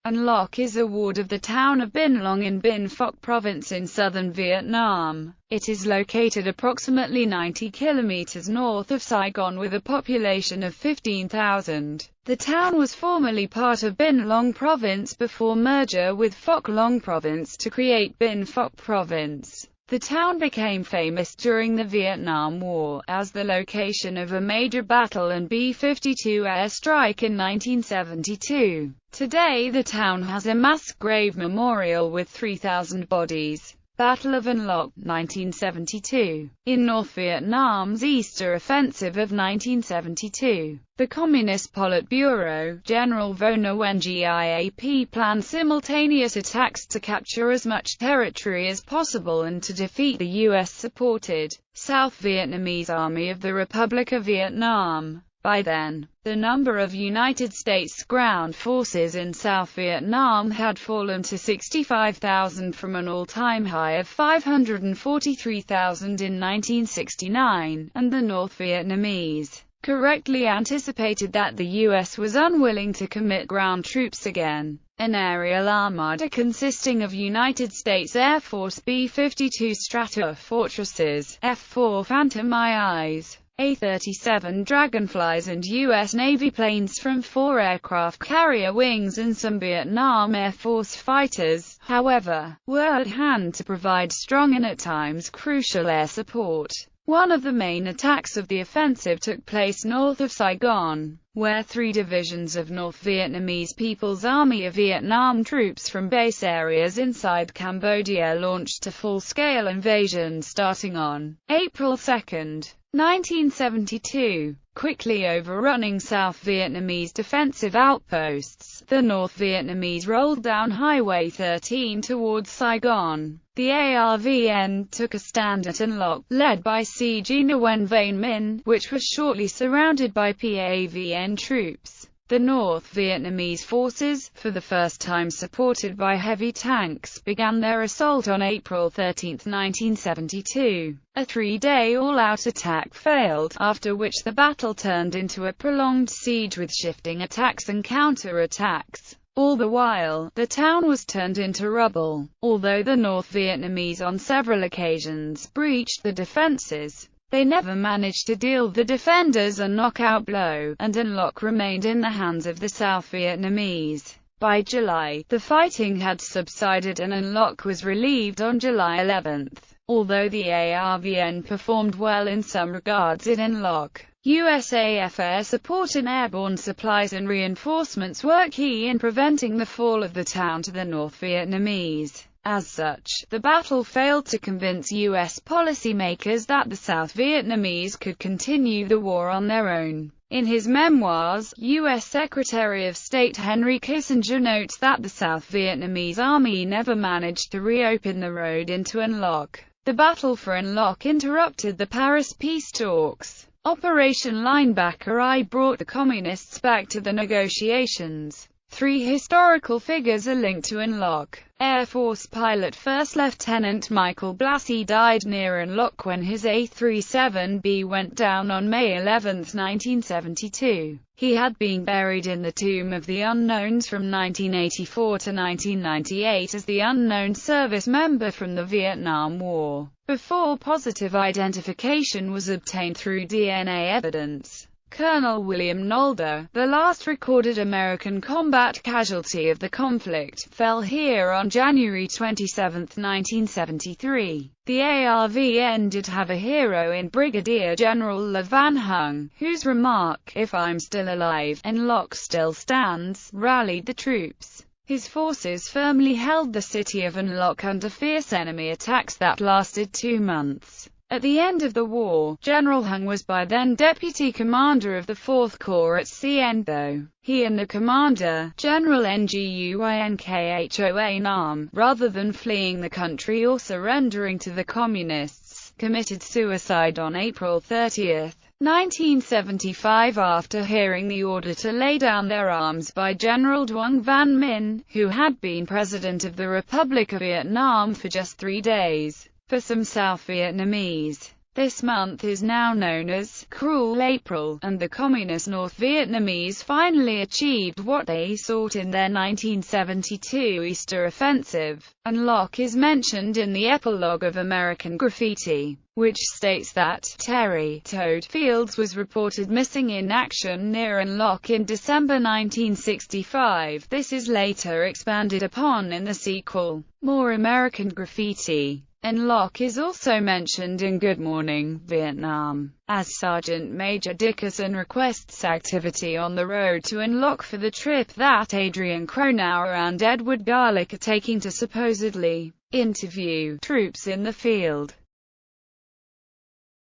An Loc is a ward of the town of Binh Long in Binh Phuoc province in southern Vietnam. It is located approximately 90 kilometers north of Saigon with a population of 15,000. The town was formerly part of Binh Long province before merger with Phuoc Long province to create Binh Phuoc province. The town became famous during the Vietnam War, as the location of a major battle and B-52 airstrike in 1972. Today the town has a mass grave memorial with 3,000 bodies. Battle of An Loc, 1972. In North Vietnam's Easter Offensive of 1972, the Communist Politburo, General Vo Nguyen Giap planned simultaneous attacks to capture as much territory as possible and to defeat the U.S.-supported South Vietnamese Army of the Republic of Vietnam. By then, the number of United States ground forces in South Vietnam had fallen to 65,000 from an all-time high of 543,000 in 1969, and the North Vietnamese correctly anticipated that the U.S. was unwilling to commit ground troops again. An aerial armada consisting of United States Air Force B-52 Stratofortresses, F-4 Phantom IIs, A-37 Dragonflies and U.S. Navy planes from 4 aircraft carrier wings and some Vietnam Air Force fighters, however, were at hand to provide strong and at times crucial air support. One of the main attacks of the offensive took place north of Saigon, where 3 divisions of North Vietnamese People's Army of Vietnam troops from base areas inside Cambodia launched a full-scale invasion starting on April 2, 1972, quickly overrunning South Vietnamese defensive outposts. The North Vietnamese rolled down Highway 13 towards Saigon. The ARVN took a stand at An Loc, led by CG Nguyen Van Minh, which was shortly surrounded by PAVN troops. The North Vietnamese forces, for the first time supported by heavy tanks, began their assault on April 13, 1972. A 3-day all-out attack failed, after which the battle turned into a prolonged siege with shifting attacks and counter-attacks. All the while, the town was turned into rubble. Although the North Vietnamese on several occasions breached the defenses, they never managed to deal the defenders a knockout blow, and An Loc remained in the hands of the South Vietnamese. By July, the fighting had subsided and An Loc was relieved on July 11. Although the ARVN performed well in some regards in An Loc, USAF air support and airborne supplies and reinforcements were key in preventing the fall of the town to the North Vietnamese. As such, the battle failed to convince U.S. policymakers that the South Vietnamese could continue the war on their own. In his memoirs, U.S. Secretary of State Henry Kissinger notes that the South Vietnamese army never managed to reopen the road into An Loc. The battle for An Loc interrupted the Paris peace talks. Operation Linebacker I brought the Communists back to the negotiations. 3 historical figures are linked to An Loc. Air Force pilot First Lieutenant Michael Blassie died near An Loc when his A-37B went down on May 11, 1972. He had been buried in the Tomb of the Unknowns from 1984 to 1998 as the unknown service member from the Vietnam War, before positive identification was obtained through DNA evidence. Colonel William Nolder, the last recorded American combat casualty of the conflict, fell here on January 27, 1973. The ARVN did have a hero in Brigadier General Le Van Hung, whose remark, "If I'm still alive, An Loc still stands," rallied the troops. His forces firmly held the city of An Loc under fierce enemy attacks that lasted 2 months. At the end of the war, General Hung was by then deputy commander of the 4th Corps at Cien Tho. He and the commander, General Nguyen Khoa Nam, rather than fleeing the country or surrendering to the Communists, committed suicide on April 30, 1975 after hearing the order to lay down their arms by General Duong Van Minh, who had been President of the Republic of Vietnam for just 3 days. For some South Vietnamese, This month is now known as Cruel April, and the Communist North Vietnamese finally achieved what they sought in their 1972 Easter offensive. An Loc is mentioned in the epilogue of American Graffiti, which states that Terry "Toad" Fields was reported missing in action near An Loc in December 1965. This is later expanded upon in the sequel, More American Graffiti. An Loc is also mentioned in Good Morning, Vietnam, as Sergeant Major Dickerson requests activity on the road to An Loc for the trip that Adrian Cronauer and Edward Garlick are taking to supposedly interview troops in the field.